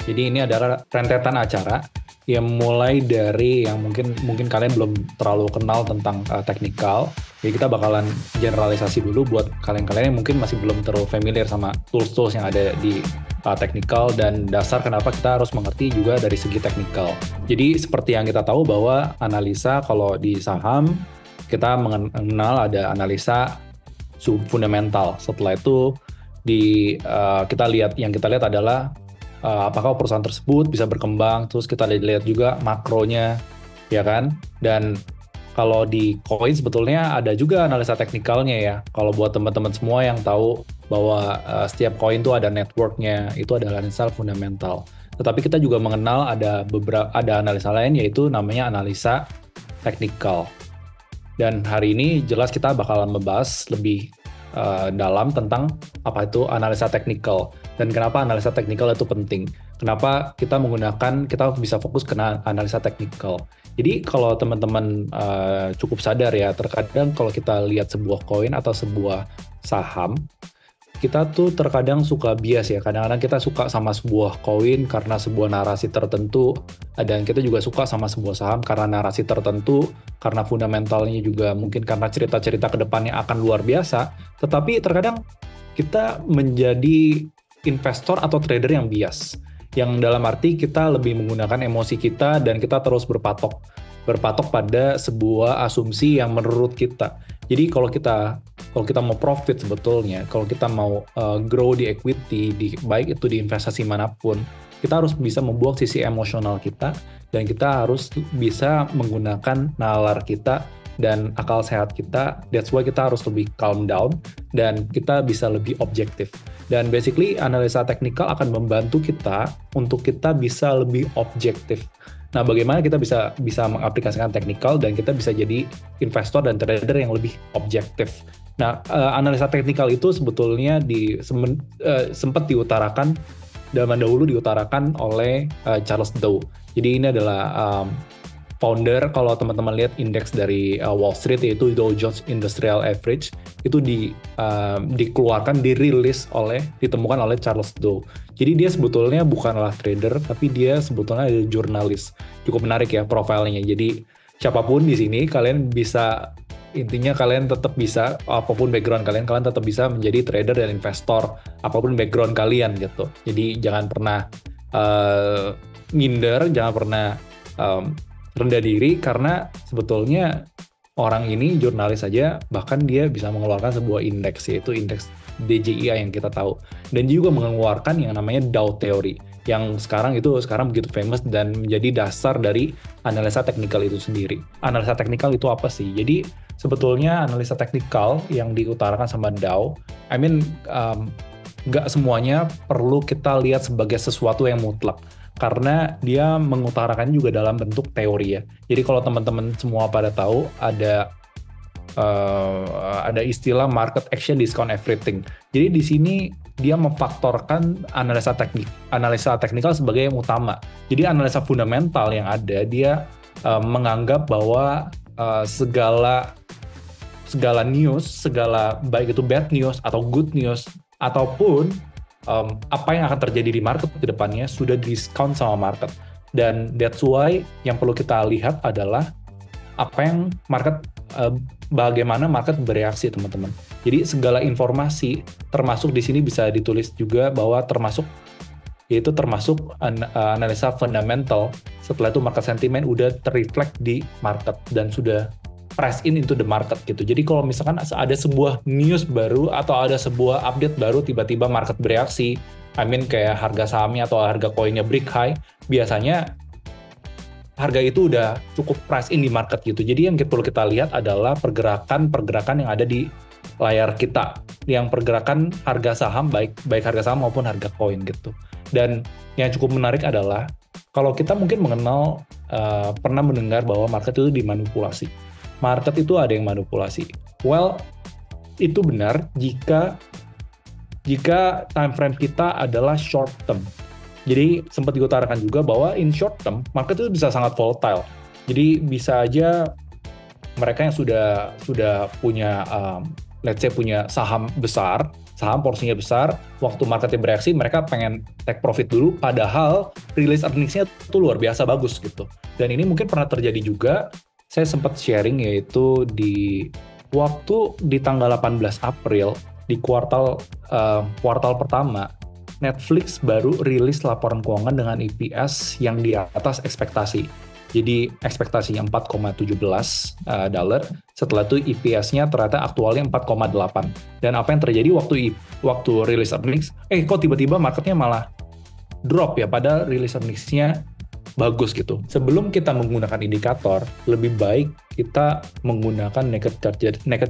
Jadi ini adalah rentetan acara yang mulai dari yang mungkin kalian belum terlalu kenal tentang teknikal. Jadi kita bakalan generalisasi dulu buat kalian-kalian yang mungkin masih belum terlalu familiar sama tools-tools yang ada di teknikal dan dasar kenapa kita harus mengerti juga dari segi teknikal. Jadi seperti yang kita tahu bahwa analisa kalau di saham kita mengenal ada analisa fundamental. Setelah itu kita lihat adalah apakah perusahaan tersebut bisa berkembang, terus kita lihat juga makronya, ya kan? Dan kalau di koin sebetulnya ada juga analisa teknikalnya ya. Kalau buat teman-teman semua yang tahu bahwa setiap koin itu ada networknya, itu adalah analisa fundamental. Tetapi kita juga mengenal ada analisa lain yaitu namanya analisa teknikal. Dan hari ini jelas kita bakalan membahas lebih dalam tentang apa itu analisa teknikal dan kenapa analisa teknikal itu penting. Kenapa kita bisa fokus ke analisa teknikal. Jadi kalau teman-teman cukup sadar ya, terkadang kalau kita lihat sebuah koin atau sebuah saham, kita tuh terkadang suka bias ya. Kadang-kadang kita suka sama sebuah koin karena sebuah narasi tertentu, dan kita juga suka sama sebuah saham karena narasi tertentu, karena fundamentalnya juga mungkin karena cerita-cerita ke depannya akan luar biasa. Tetapi terkadang kita menjadi investor atau trader yang bias, yang dalam arti kita lebih menggunakan emosi kita dan kita terus berpatok pada sebuah asumsi yang menurut kita. Jadi kalau kita mau profit sebetulnya, kalau kita mau grow di equity, baik itu di investasi manapun, kita harus bisa membuang sisi emosional kita dan kita harus bisa menggunakan nalar kita dan akal sehat kita. That's why kita harus lebih calm down dan kita bisa lebih objektif. Dan basically analisa teknikal akan membantu kita untuk kita bisa lebih objektif. Nah, bagaimana kita bisa mengaplikasikan teknikal dan kita bisa jadi investor dan trader yang lebih objektif. Nah, analisa teknikal itu sebetulnya sempat diutarakan zaman dahulu oleh Charles Dow. Jadi ini adalah founder, kalau teman-teman lihat indeks dari Wall Street yaitu Dow Jones Industrial Average, itu ditemukan oleh Charles Dow. Jadi dia sebetulnya bukanlah trader, tapi dia sebetulnya adalah jurnalis. Cukup menarik ya profilnya. Jadi siapapun di sini kalian tetap bisa, apapun background kalian tetap bisa menjadi trader dan investor, apapun background kalian gitu. Jadi jangan pernah minder, jangan pernah rendah diri, karena sebetulnya orang ini jurnalis saja, bahkan dia bisa mengeluarkan sebuah indeks, yaitu indeks DJI yang kita tahu, dan juga mengeluarkan yang namanya Dow Theory, yang sekarang begitu famous dan menjadi dasar dari analisa teknikal itu sendiri. Analisa teknikal itu apa sih? Jadi sebetulnya analisa teknikal yang diutarakan sama Dow, nggak semuanya perlu kita lihat sebagai sesuatu yang mutlak, karena dia mengutarakan juga dalam bentuk teori ya. Jadi kalau teman-teman semua pada tahu ada istilah market action discount everything. Jadi di sini dia memfaktorkan analisa teknikal sebagai yang utama. Jadi analisa fundamental yang ada, dia menganggap bahwa segala news, baik itu bad news atau good news, ataupun apa yang akan terjadi di market ke depannya sudah diskon sama market. Dan that's why yang perlu kita lihat adalah bagaimana market bereaksi, teman-teman. Jadi segala informasi, termasuk di sini bisa ditulis juga bahwa termasuk analisa fundamental. Setelah itu market sentiment udah terreflect di market dan sudah price in into the market gitu. Jadi kalau misalkan ada sebuah news baru atau ada sebuah update baru, tiba-tiba market bereaksi, kayak harga sahamnya atau harga koinnya break high, biasanya harga itu udah cukup price in di market gitu. Jadi yang perlu kita lihat adalah pergerakan yang ada di layar kita, yang pergerakan harga saham, baik harga saham maupun harga koin gitu. Dan yang cukup menarik adalah kalau kita mungkin pernah mendengar bahwa market itu dimanipulasi. Market itu ada yang manipulasi. Well, itu benar jika time frame kita adalah short term. Jadi sempat diutarakan juga bahwa in short term, market itu bisa sangat volatile. Jadi bisa aja mereka yang sudah punya, let's say punya saham besar, saham porsinya besar, waktu marketnya bereaksi mereka pengen take profit dulu, padahal release earnings-nya tuh luar biasa bagus gitu. Dan ini mungkin pernah terjadi juga, saya sempat sharing yaitu di waktu di tanggal 18 April, di kuartal pertama, Netflix baru rilis laporan keuangan dengan EPS yang di atas ekspektasi. Jadi ekspektasinya 4,17 dolar, setelah itu EPS-nya ternyata aktualnya 4,8. Dan apa yang terjadi waktu rilis earnings, kok tiba-tiba marketnya malah drop ya, padahal rilis earnings-nya bagus gitu. Sebelum kita menggunakan indikator, lebih baik kita menggunakan naked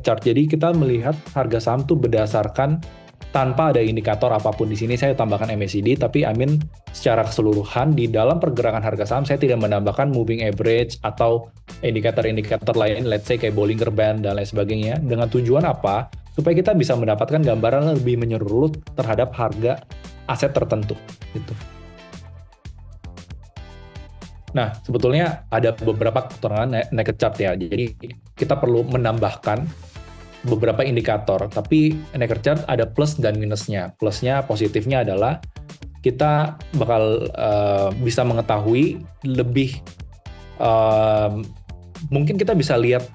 chart. Jadi kita melihat harga saham tuh berdasarkan tanpa ada indikator apapun. Di sini saya tambahkan MACD, tapi secara keseluruhan di dalam pergerakan harga saham saya tidak menambahkan moving average atau indikator-indikator lain, let's say kayak Bollinger Band dan lain sebagainya. Dengan tujuan apa? Supaya kita bisa mendapatkan gambaran lebih menyeluruh terhadap harga aset tertentu gitu. Nah, sebetulnya ada beberapa keterangan naked chart ya. Jadi kita perlu menambahkan beberapa indikator, tapi naked chart ada plus dan minusnya. Plusnya, positifnya adalah kita bakal bisa mengetahui lebih, mungkin kita bisa lihat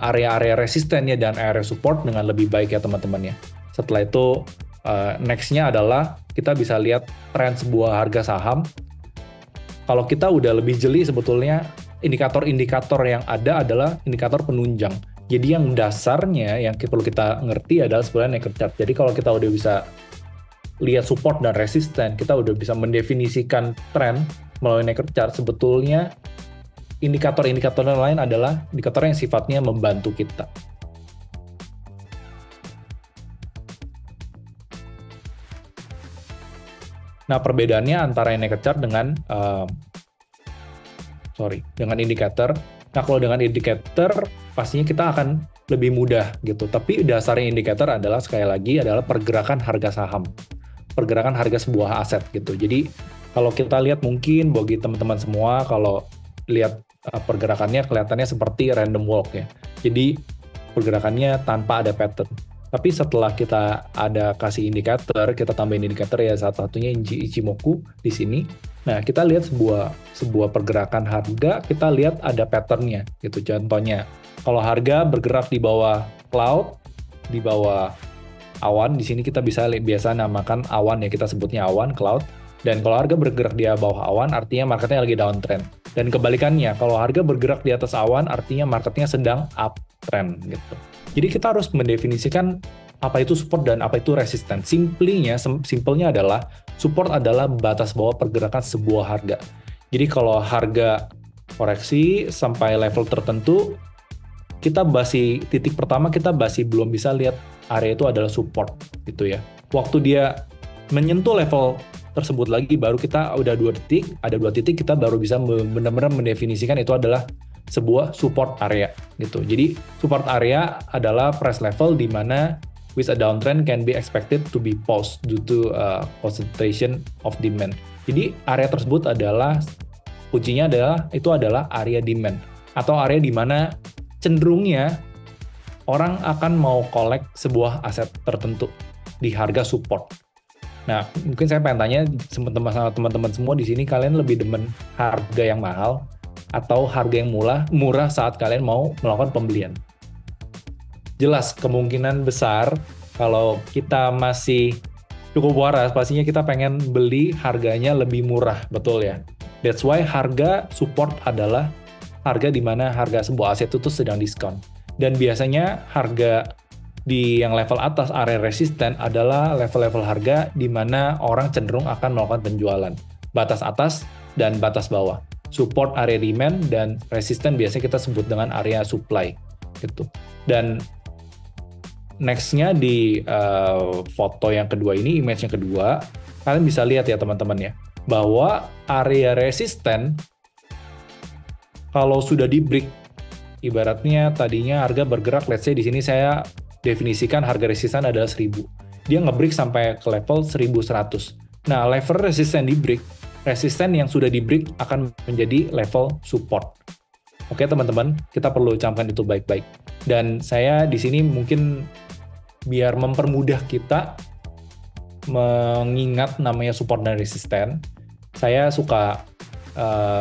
area-area resistennya dan area support dengan lebih baik ya teman-teman ya. Setelah itu next-nya adalah kita bisa lihat tren sebuah harga saham. Kalau kita udah lebih jeli sebetulnya indikator-indikator yang ada adalah indikator penunjang. Jadi yang dasarnya yang perlu kita ngerti adalah sebenarnya naked chart. Jadi kalau kita udah bisa lihat support dan resisten, kita udah bisa mendefinisikan tren melalui naked chart, sebetulnya indikator-indikator lain adalah indikator yang sifatnya membantu kita. Nah, perbedaannya antara naked chart dengan indikator. Nah, kalau dengan indikator, pastinya kita akan lebih mudah gitu. Tapi dasarnya indikator adalah, sekali lagi, adalah pergerakan harga saham. Pergerakan harga sebuah aset gitu. Jadi, kalau kita lihat mungkin bagi teman-teman semua, kalau lihat pergerakannya kelihatannya seperti random walk ya. Jadi, pergerakannya tanpa ada pattern. Tapi setelah kita ada kasih indikator, kita tambahin indikator ya, salah satunya Ichimoku di sini. Nah, kita lihat sebuah pergerakan harga, kita lihat ada patternnya gitu. Contohnya, kalau harga bergerak di bawah cloud, di bawah awan, di sini kita biasa namakan awan ya, kita sebutnya awan, cloud. Dan kalau harga bergerak di bawah awan, artinya marketnya lagi downtrend. Dan kebalikannya, kalau harga bergerak di atas awan, artinya marketnya sedang uptrend gitu. Jadi kita harus mendefinisikan apa itu support dan apa itu resisten. Simpelnya adalah support adalah batas bawah pergerakan sebuah harga. Jadi kalau harga koreksi sampai level tertentu, kita titik pertama kita belum bisa lihat area itu adalah support gitu ya. Waktu dia menyentuh level tersebut lagi, baru kita ada dua titik kita baru bisa benar-benar mendefinisikan itu adalah sebuah support area gitu. Jadi support area adalah price level di mana with a downtrend can be expected to be paused due to concentration of demand. Jadi area tersebut adalah kuncinya adalah area demand atau area di mana cenderungnya orang akan mau collect sebuah aset tertentu di harga support. Nah, mungkin saya pengen tanya teman-teman semua di sini, kalian lebih demen harga yang mahal atau harga yang murah saat kalian mau melakukan pembelian? Jelas kemungkinan besar kalau kita masih cukup waras, pastinya kita pengen beli harganya lebih murah, betul ya? That's why harga support adalah harga di mana harga sebuah aset itu sedang diskon. Dan biasanya harga di yang level atas, area resisten, adalah level-level harga di mana orang cenderung akan melakukan penjualan. Batas atas dan batas bawah. Support area demand dan resisten biasanya kita sebut dengan area supply. Gitu. Dan next-nya di foto yang kedua ini, image yang kedua, kalian bisa lihat ya teman-teman ya, bahwa area resisten kalau sudah di break, ibaratnya tadinya harga bergerak, let's say di sini saya definisikan harga resisten adalah 1000. Dia nge-break sampai ke level 1100. Nah, level resisten di break, resisten yang sudah di break akan menjadi level support. Oke teman-teman, kita perlu camkan itu baik-baik. Dan saya di sini mungkin biar mempermudah kita mengingat namanya support dan resisten, saya suka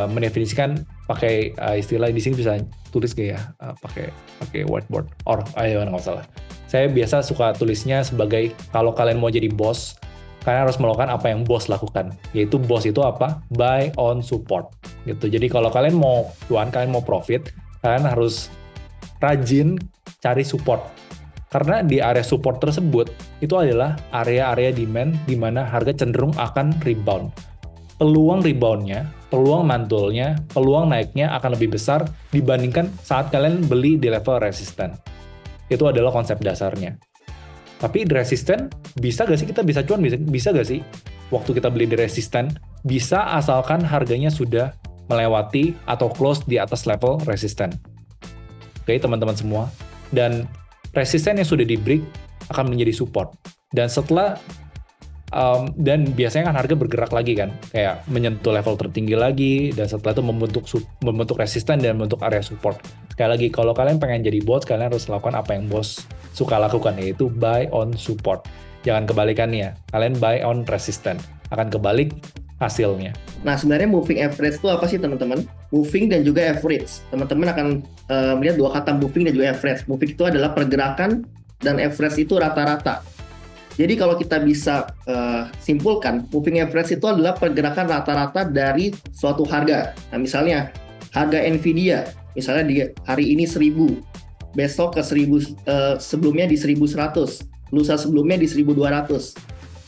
mendefinisikan pakai istilah di sini bisa tulis gak ya, pakai whiteboard or ayo nggak salah. Saya biasa suka tulisnya sebagai kalau kalian mau jadi bos, kalian harus melakukan apa yang bos lakukan. Yaitu bos itu apa? Buy on support. Gitu. Jadi kalau kalian mau cuan, kalian mau profit, kalian harus rajin cari support. Karena di area support tersebut, itu adalah area-area demand di mana harga cenderung akan rebound. Peluang reboundnya, peluang mantulnya, peluang naiknya akan lebih besar dibandingkan saat kalian beli di level resisten. Itu adalah konsep dasarnya. Tapi di resisten, bisa gak sih kita bisa cuan? Bisa gak sih waktu kita beli di resisten? Bisa asalkan harganya sudah melewati atau close di atas level resisten. Oke, teman-teman semua. Dan resisten yang sudah di break akan menjadi support. Dan setelah dan biasanya kan harga bergerak lagi kan, kayak menyentuh level tertinggi lagi, dan setelah itu membentuk resisten dan membentuk area support. Sekali lagi, kalau kalian pengen jadi bos, kalian harus lakukan apa yang bos suka lakukan, yaitu buy on support. Jangan kebalikannya, kalian buy on resisten, akan kebalik hasilnya. Nah, sebenarnya moving average itu apa sih teman-teman? Moving dan juga average. Teman-teman akan melihat dua kata moving dan juga average. Moving itu adalah pergerakan dan average itu rata-rata. Jadi kalau kita bisa simpulkan, moving average itu adalah pergerakan rata-rata dari suatu harga. Nah, misalnya harga Nvidia, misalnya di hari ini 1000, besok ke 1000, sebelumnya di 1100, lusa sebelumnya di 1200.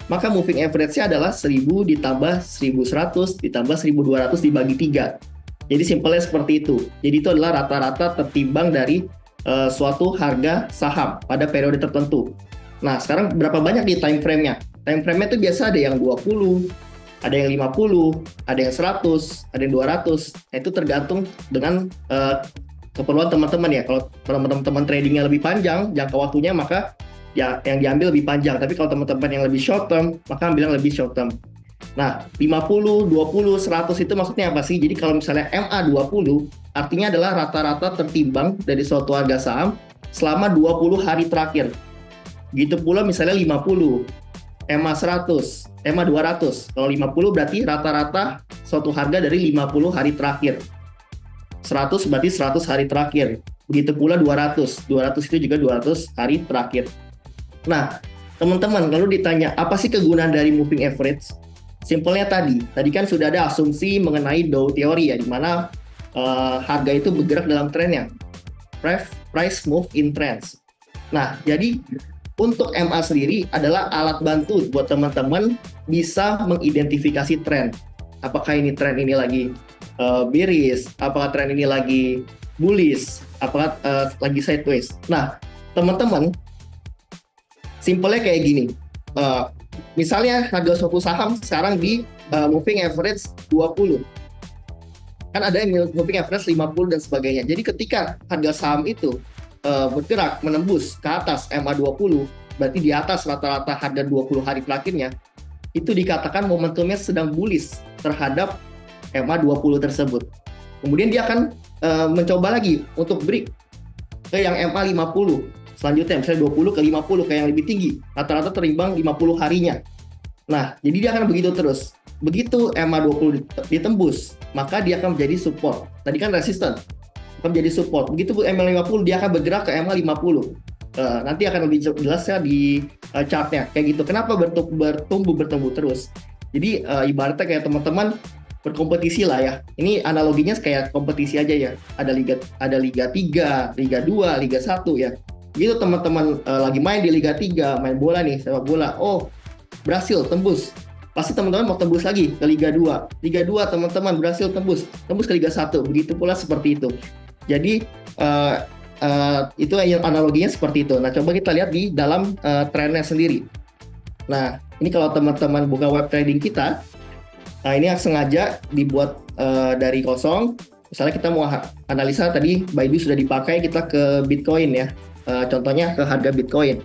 Maka moving average-nya adalah 1000 ditambah 1100 ditambah 1200 dibagi 3. Jadi simpelnya seperti itu. Jadi itu adalah rata-rata tertimbang dari suatu harga saham pada periode tertentu. Nah, sekarang berapa banyak di time frame-nya? Time frame-nya itu biasa ada yang 20, ada yang 50, ada yang 100, ada yang 200. Nah, itu tergantung dengan keperluan teman-teman ya. Kalau teman-teman tradingnya lebih panjang, jangka waktunya, maka ya yang diambil lebih panjang. Tapi kalau teman-teman yang lebih short term, maka ambil yang lebih short term. Nah, 50, 20, 100 itu maksudnya apa sih? Jadi kalau misalnya MA20, artinya adalah rata-rata tertimbang dari suatu harga saham selama 20 hari terakhir. Gitu pula misalnya 50, MA100, MA200. Kalau 50 berarti rata-rata suatu harga dari 50 hari terakhir. 100 berarti 100 hari terakhir. Begitu pula 200. 200 itu juga 200 hari terakhir. Nah, teman-teman, kalau ditanya apa sih kegunaan dari moving average? Simpelnya tadi kan sudah ada asumsi mengenai Dow teori ya, di mana harga itu bergerak dalam trennya. Price move in trends. Nah, jadi untuk MA sendiri adalah alat bantu buat teman-teman bisa mengidentifikasi tren. Apakah ini tren ini lagi bearish, apakah tren ini lagi bullish, apakah lagi sideways. Nah, teman-teman, simpelnya kayak gini. Misalnya harga suatu saham sekarang di moving average 20. Kan ada yang moving average 50 dan sebagainya. Jadi ketika harga saham itu bergerak menembus ke atas MA20, berarti di atas rata-rata harga 20 hari terakhirnya, itu dikatakan momentumnya sedang bullish terhadap MA20 tersebut. Kemudian dia akan mencoba lagi untuk break ke yang MA50. Selanjutnya misalnya 20 ke 50 ke yang lebih tinggi, rata-rata terimbang 50 harinya. Nah, jadi dia akan begitu terus. Begitu MA20 ditembus, maka dia akan menjadi support. Tadi kan resistance, akan menjadi support. Begitu MA50 dia akan bergerak ke MA50. Nanti akan lebih jelas ya di chartnya kayak gitu. Kenapa bertumbuh terus? Jadi ibaratnya kayak teman-teman berkompetisi lah ya. Ini analoginya kayak kompetisi aja ya. Ada Liga 3, Liga 2, Liga 1 ya. Gitu teman-teman lagi main di Liga 3, main bola nih, sepak bola. Oh, berhasil tembus. Pasti teman-teman mau tembus lagi ke Liga 2. Liga 2 teman-teman berhasil tembus ke Liga 1. Begitu pula seperti itu. Jadi itu analoginya seperti itu. Nah, coba kita lihat di dalam trennya sendiri. Nah, ini kalau teman-teman buka web trading kita, nah ini sengaja dibuat dari kosong. Misalnya kita mau analisa tadi Baidu sudah dipakai, kita ke Bitcoin ya. Contohnya ke harga Bitcoin.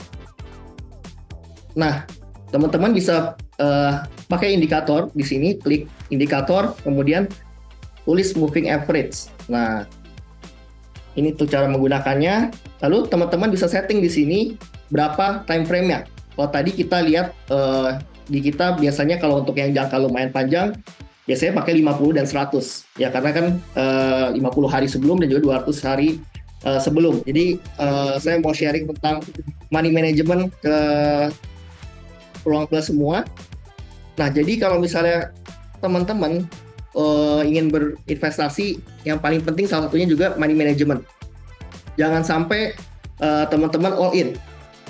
Nah, teman-teman bisa pakai indikator di sini, klik indikator, kemudian tulis moving average. Nah, ini tuh cara menggunakannya. Lalu teman-teman bisa setting di sini berapa time frame-nya. Kalau tadi kita lihat di kita biasanya kalau untuk yang jangka lumayan panjang, biasanya pakai 50 dan 100. Ya karena kan 50 hari sebelum dan juga 200 hari sebelum. Jadi saya mau sharing tentang money management ke peluang plus semua. Nah, jadi kalau misalnya teman-teman ingin berinvestasi, yang paling penting salah satunya juga money management. Jangan sampai teman-teman all in.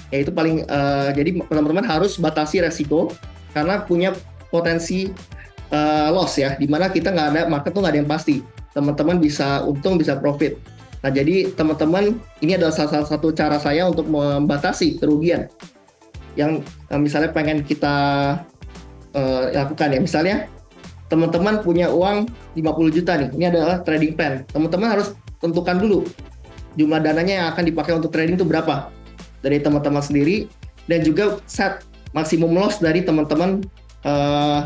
Yaitu paling jadi teman-teman harus batasi resiko karena punya potensi loss ya, dimana kita nggak ada market tuh nggak ada yang pasti. Teman-teman bisa untung bisa profit. Nah jadi teman-teman ini adalah salah satu cara saya untuk membatasi kerugian yang misalnya pengen kita lakukan ya. Misalnya teman-teman punya uang 50 juta nih, ini adalah trading plan. Teman-teman harus tentukan dulu jumlah dananya yang akan dipakai untuk trading itu berapa dari teman-teman sendiri, dan juga set maksimum loss dari teman-teman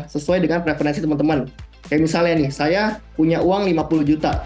sesuai dengan preferensi teman-teman. Kayak misalnya nih, saya punya uang 50 juta.